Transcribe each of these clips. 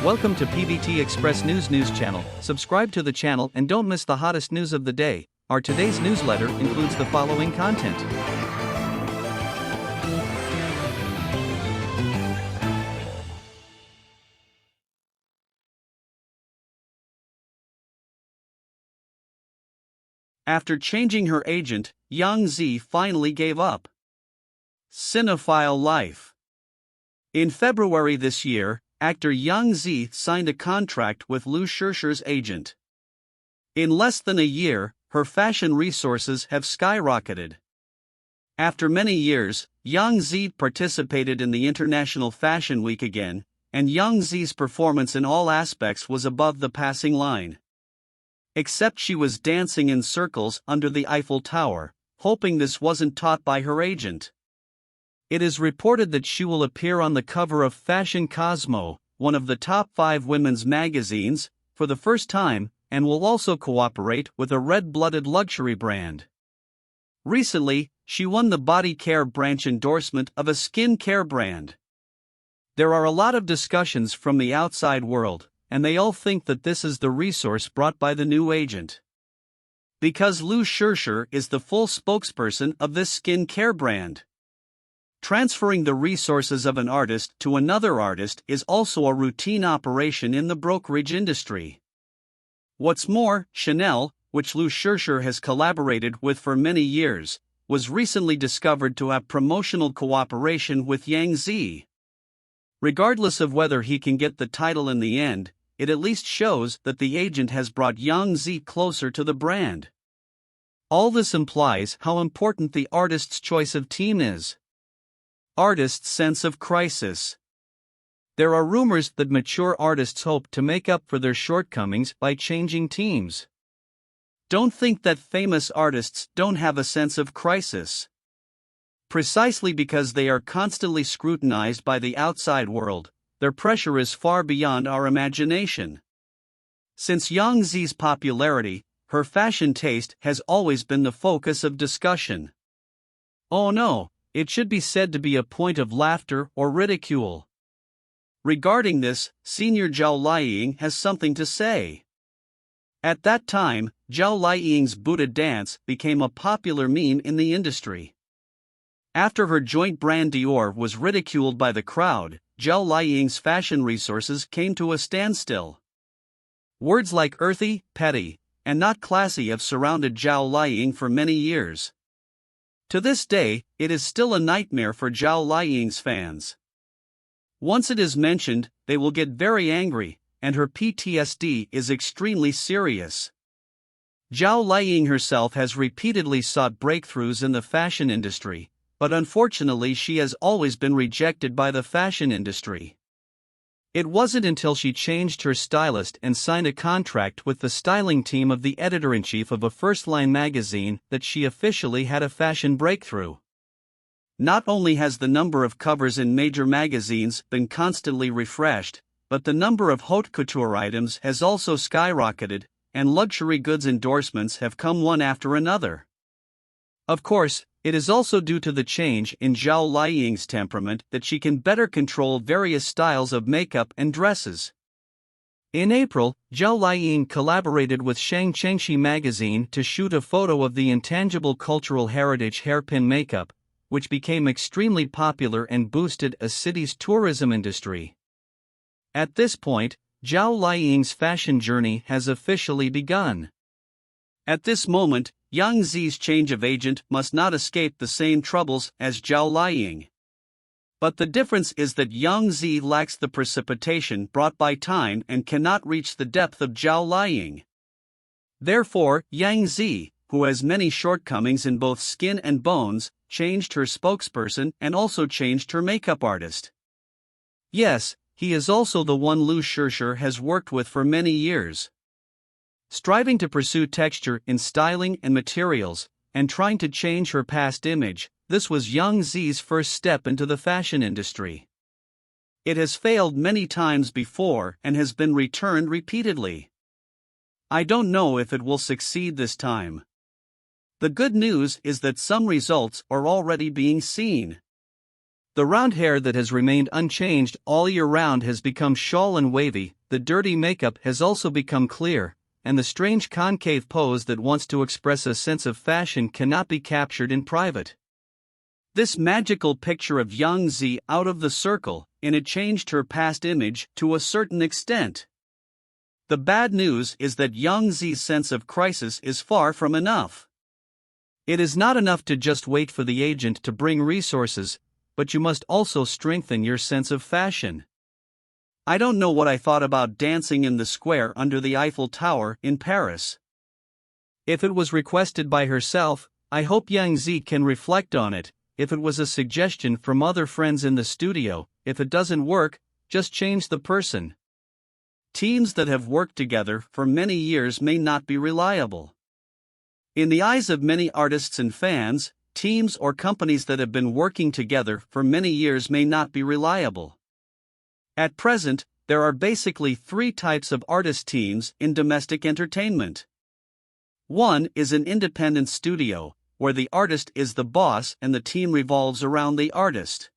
Welcome to PVT Express News channel. Subscribe to the channel and don't miss the hottest news of the day. Our today's newsletter includes the following content. After changing her agent, Yangzi finally gave up. Cinephile life. In February this year, actor Yangzi signed a contract with Liu Shishi's agent. In less than a year, her fashion resources have skyrocketed. After many years, Yangzi participated in the International Fashion Week again, and Yangzi's performance in all aspects was above the passing line. Except she was dancing in circles under the Eiffel Tower, hoping this wasn't taught by her agent. It is reported that she will appear on the cover of Fashion Cosmo, one of the top 5 women's magazines, for the first time, and will also cooperate with a red-blooded luxury brand. Recently, she won the body care branch endorsement of a skin care brand. There are a lot of discussions from the outside world, and they all think that this is the resource brought by the new agent. Because Liu Shishi is the full spokesperson of this skin care brand. Transferring the resources of an artist to another artist is also a routine operation in the brokerage industry. What's more, Chanel, which Liu Shishi has collaborated with for many years, was recently discovered to have promotional cooperation with Yangzi. Regardless of whether he can get the title in the end, it at least shows that the agent has brought Yangzi closer to the brand. All this implies how important the artist's choice of team is. Artist's sense of crisis. There are rumors that mature artists hope to make up for their shortcomings by changing teams. Don't think that famous artists don't have a sense of crisis. Precisely because they are constantly scrutinized by the outside world, their pressure is far beyond our imagination. Since Yangzi's popularity, her fashion taste has always been the focus of discussion. Oh no, it should be said to be a point of laughter or ridicule. Regarding this, Senior Zhao Liying has something to say. At that time, Zhao Liying's Buddha dance became a popular meme in the industry. After her joint brand Dior was ridiculed by the crowd, Zhao Liying's fashion resources came to a standstill. Words like earthy, petty, and not classy have surrounded Zhao Liying for many years. To this day, it is still a nightmare for Zhao Liying's fans. Once it is mentioned, they will get very angry, and her PTSD is extremely serious. Zhao Liying herself has repeatedly sought breakthroughs in the fashion industry, but unfortunately she has always been rejected by the fashion industry. It wasn't until she changed her stylist and signed a contract with the styling team of the editor-in-chief of a first-line magazine that she officially had a fashion breakthrough. Not only has the number of covers in major magazines been constantly refreshed, but the number of haute couture items has also skyrocketed, and luxury goods endorsements have come one after another. Of course, it is also due to the change in Zhao Liying's temperament that she can better control various styles of makeup and dresses. In April, Zhao Liying collaborated with Shen magazine to shoot a photo of the intangible cultural heritage hairpin makeup, which became extremely popular and boosted a city's tourism industry. At this point, Zhao Liying's fashion journey has officially begun. At this moment, Yangzi's change of agent must not escape the same troubles as Zhao Liying. But the difference is that Yangzi lacks the precipitation brought by time and cannot reach the depth of Zhao Liying. Therefore, Yangzi, who has many shortcomings in both skin and bones, changed her spokesperson and also changed her makeup artist. Yes, he is also the one Liu Shishi has worked with for many years. Striving to pursue texture in styling and materials, and trying to change her past image, this was Yangzi's first step into the fashion industry. It has failed many times before and has been returned repeatedly. I don't know if it will succeed this time. The good news is that some results are already being seen. The round hair that has remained unchanged all year round has become shawl and wavy, the dirty makeup has also become clear, and the strange concave pose that wants to express a sense of fashion cannot be captured in private. This magical picture of Yangzi out of the circle, and it changed her past image to a certain extent. The bad news is that Yangzi's sense of crisis is far from enough. It is not enough to just wait for the agent to bring resources, but you must also strengthen your sense of fashion. I don't know what I thought about dancing in the square under the Eiffel Tower in Paris. If it was requested by herself, I hope Yangzi can reflect on it. If it was a suggestion from other friends in the studio, if it doesn't work, just change the person. Teams that have worked together for many years may not be reliable. In the eyes of many artists and fans, teams or companies that have been working together for many years may not be reliable. At present, there are basically three types of artist teams in domestic entertainment. One is an independent studio, where the artist is the boss and the team revolves around the artist.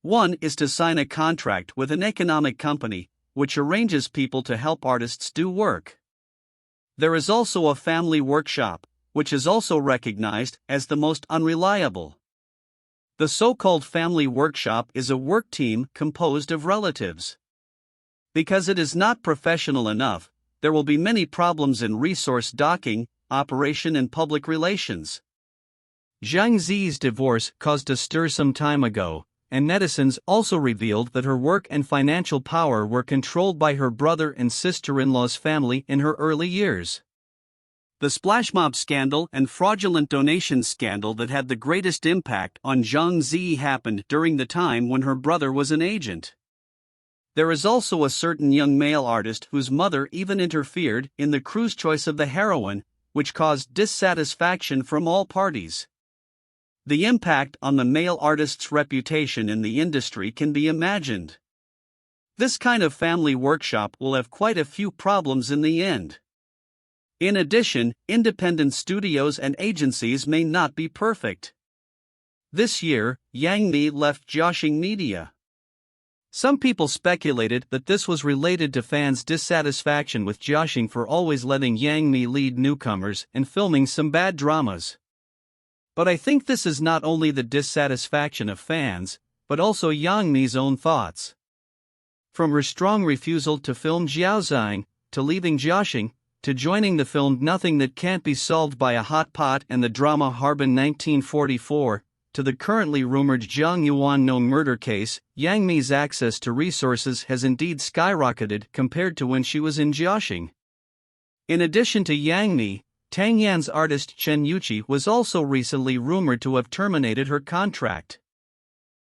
One is to sign a contract with an economic company, which arranges people to help artists do work. There is also a family workshop, which is also recognized as the most unreliable. The so-called family workshop is a work team composed of relatives. Because it is not professional enough, there will be many problems in resource docking, operation and public relations. Zhang Zi's divorce caused a stir some time ago, and netizens also revealed that her work and financial power were controlled by her brother and sister-in-law's family in her early years. The splash mob scandal and fraudulent donations scandal that had the greatest impact on Zhang Zi happened during the time when her brother was an agent. There is also a certain young male artist whose mother even interfered in the crew's choice of the heroine, which caused dissatisfaction from all parties. The impact on the male artist's reputation in the industry can be imagined. This kind of family workshop will have quite a few problems in the end. In addition, independent studios and agencies may not be perfect. This year, Yangzi left Jiaxing Media. Some people speculated that this was related to fans' dissatisfaction with Jiaxing for always letting Yangzi lead newcomers and filming some bad dramas. But I think this is not only the dissatisfaction of fans, but also Yangzi's own thoughts. From her strong refusal to film Xiaozhang, to leaving Jiaxing, to joining the film Nothing That Can't Be Solved by a Hot Pot and the drama Harbin 1944, to the currently rumored Zhang Yuan no murder case, Yangzi's access to resources has indeed skyrocketed compared to when she was in Jiaxing. In addition to Yangzi, Tangyan's artist Chen Yuqi was also recently rumored to have terminated her contract.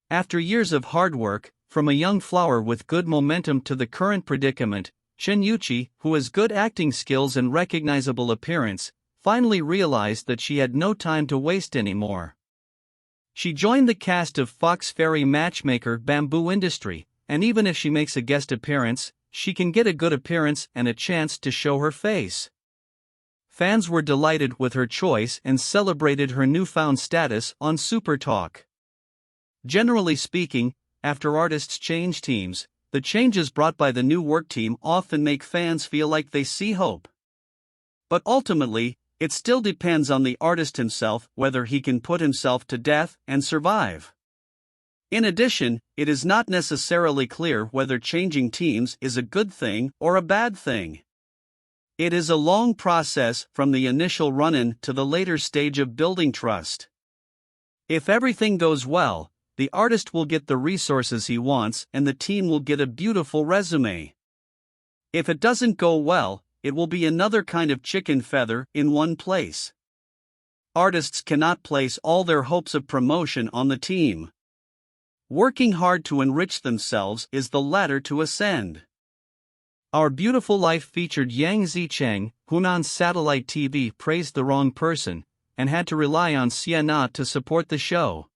After years of hard work, from a young flower with good momentum to the current predicament, Chen Yuqi, who has good acting skills and recognizable appearance, finally realized that she had no time to waste anymore. She joined the cast of Fox Fairy matchmaker Bamboo Industry, and even if she makes a guest appearance, she can get a good appearance and a chance to show her face. Fans were delighted with her choice and celebrated her newfound status on Super Talk. Generally speaking, after artists change teams, the changes brought by the new work team often make fans feel like they see hope. But ultimately, it still depends on the artist himself whether he can put himself to death and survive. In addition, it is not necessarily clear whether changing teams is a good thing or a bad thing. It is a long process from the initial run-in to the later stage of building trust. If everything goes well, the artist will get the resources he wants and the team will get a beautiful resume. If it doesn't go well, it will be another kind of chicken feather in one place. Artists cannot place all their hopes of promotion on the team. Working hard to enrich themselves is the ladder to ascend. Our Beautiful Life featured Yang Zicheng, Hunan's satellite TV praised the wrong person, and had to rely on Sienna to support the show.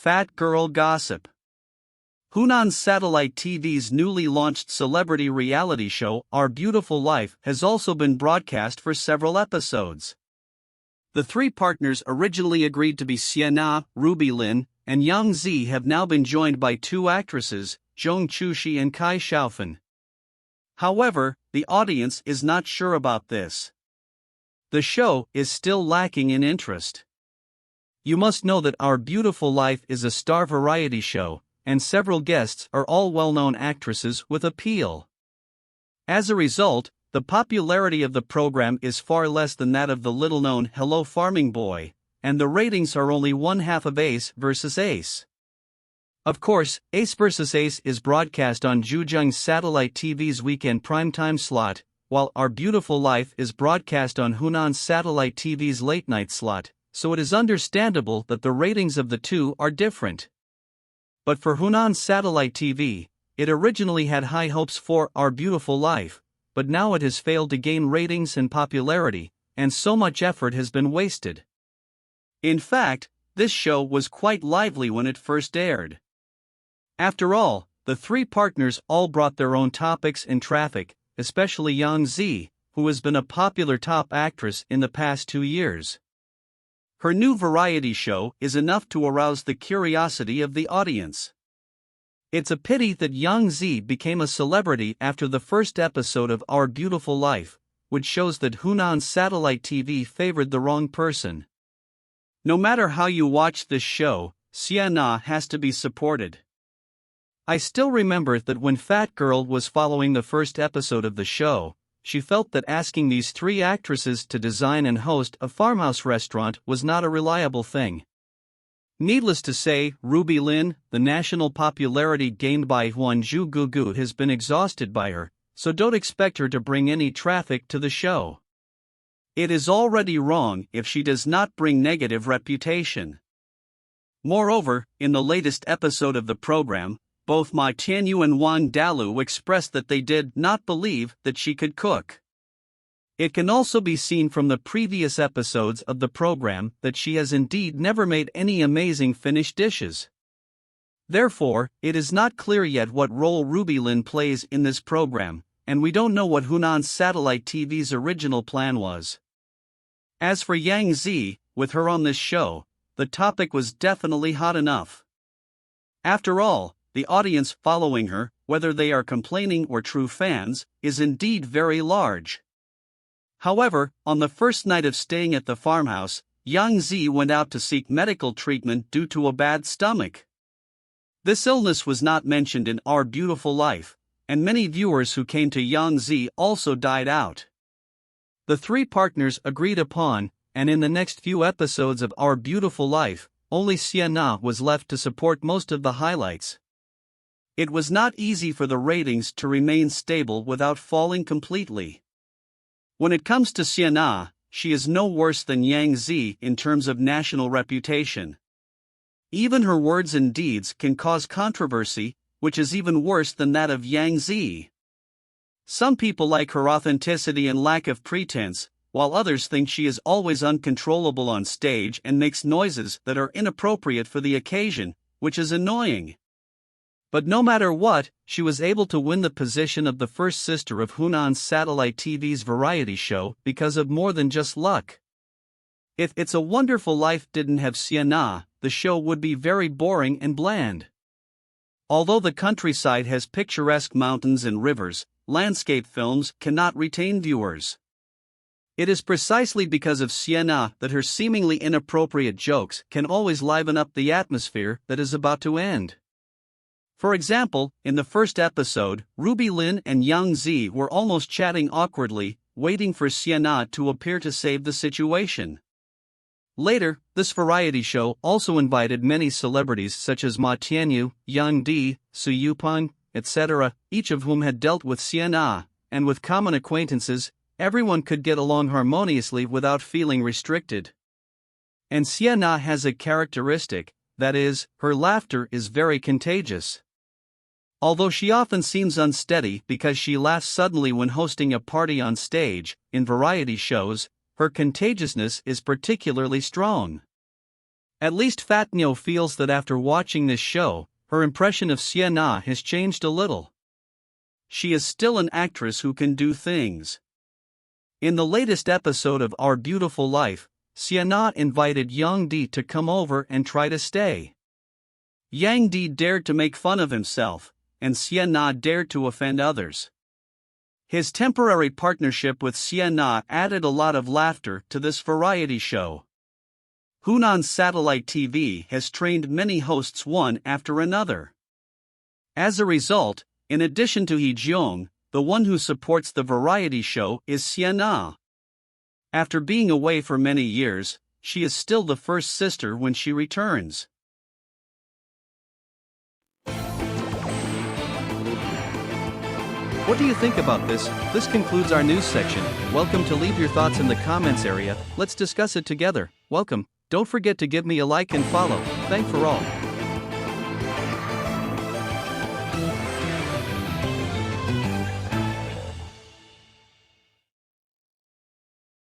Fat Girl Gossip. Hunan's satellite TV's newly launched celebrity reality show Our Beautiful Life has also been broadcast for several episodes. The three partners originally agreed to be Sienna, Ruby Lin, and Yangzi have now been joined by two actresses, Liu Shishi and Xiao. However, the audience is not sure about this. The show is still lacking in interest. You must know that Our Beautiful Life is a star variety show, and several guests are all well-known actresses with appeal. As a result, the popularity of the program is far less than that of the little-known Hello Farming Boy, and the ratings are only one half of Ace vs. Ace. Of course, Ace vs. Ace is broadcast on Zhejiang Satellite TV's weekend primetime slot, while Our Beautiful Life is broadcast on Hunan Satellite TV's late-night slot, so it is understandable that the ratings of the two are different. But for Hunan Satellite TV, it originally had high hopes for Our Beautiful Life, but now it has failed to gain ratings and popularity, and so much effort has been wasted. In fact, this show was quite lively when it first aired. After all, the three partners all brought their own topics and traffic, especially Yangzi, who has been a popular top actress in the past 2 years. Her new variety show is enough to arouse the curiosity of the audience. It's a pity that Yangzi became a celebrity after the first episode of Our Beautiful Life, which shows that Hunan Satellite TV favored the wrong person. No matter how you watch this show, Shen has to be supported. I still remember that when Fat Girl was following the first episode of the show, she felt that asking these three actresses to design and host a farmhouse restaurant was not a reliable thing. Needless to say, Ruby Lin, the national popularity gained by Huanzhu Gugu, has been exhausted by her, so don't expect her to bring any traffic to the show. It is already wrong if she does not bring negative reputation. Moreover, in the latest episode of the program, both Ma Tianyu and Wang Dalu expressed that they did not believe that she could cook. It can also be seen from the previous episodes of the program that she has indeed never made any amazing finished dishes. Therefore, it is not clear yet what role Ruby Lin plays in this program, and we don't know what Hunan Satellite TV's original plan was. As for Yangzi, with her on this show, the topic was definitely hot enough. After all, the audience following her, whether they are complaining or true fans, is indeed very large. However, on the first night of staying at the farmhouse, Yangzi went out to seek medical treatment due to a bad stomach. This illness was not mentioned in Our Beautiful Life, and many viewers who came to Yangzi also died out. The three partners agreed upon, and in the next few episodes of Our Beautiful Life, only Shen was left to support most of the highlights. It was not easy for the ratings to remain stable without falling completely. When it comes to Shen, she is no worse than Yangzi in terms of national reputation. Even her words and deeds can cause controversy, which is even worse than that of Yangzi. Some people like her authenticity and lack of pretense, while others think she is always uncontrollable on stage and makes noises that are inappropriate for the occasion, which is annoying. But no matter what, she was able to win the position of the first sister of Hunan Satellite TV's variety show because of more than just luck. If It's a Wonderful Life didn't have Shen, the show would be very boring and bland. Although the countryside has picturesque mountains and rivers, landscape films cannot retain viewers. It is precisely because of Shen that her seemingly inappropriate jokes can always liven up the atmosphere that is about to end. For example, in the first episode, Ruby Lin and Yangzi were almost chatting awkwardly, waiting for Shen to appear to save the situation. Later, this variety show also invited many celebrities such as Ma Tianyu, Yang Di, Su Yupan, etc., each of whom had dealt with Shen, and with common acquaintances, everyone could get along harmoniously without feeling restricted. And Shen has a characteristic, that is, her laughter is very contagious. Although she often seems unsteady because she laughs suddenly when hosting a party on stage, in variety shows, her contagiousness is particularly strong. At least Fat Nyo feels that after watching this show, her impression of Shen has changed a little. She is still an actress who can do things. In the latest episode of Our Beautiful Life, Shen invited Yang Di to come over and try to stay. Yangzi dared to make fun of himself, and Shen dared to offend others. His temporary partnership with Shen added a lot of laughter to this variety show. Hunan Satellite TV has trained many hosts one after another. As a result, in addition to He Jiong, the one who supports the variety show is Shen. After being away for many years, she is still the first sister when she returns. What do you think about this? This concludes our news section. Welcome to leave your thoughts in the comments area. Let's discuss it together. Welcome. Don't forget to give me a like and follow. Thanks for all.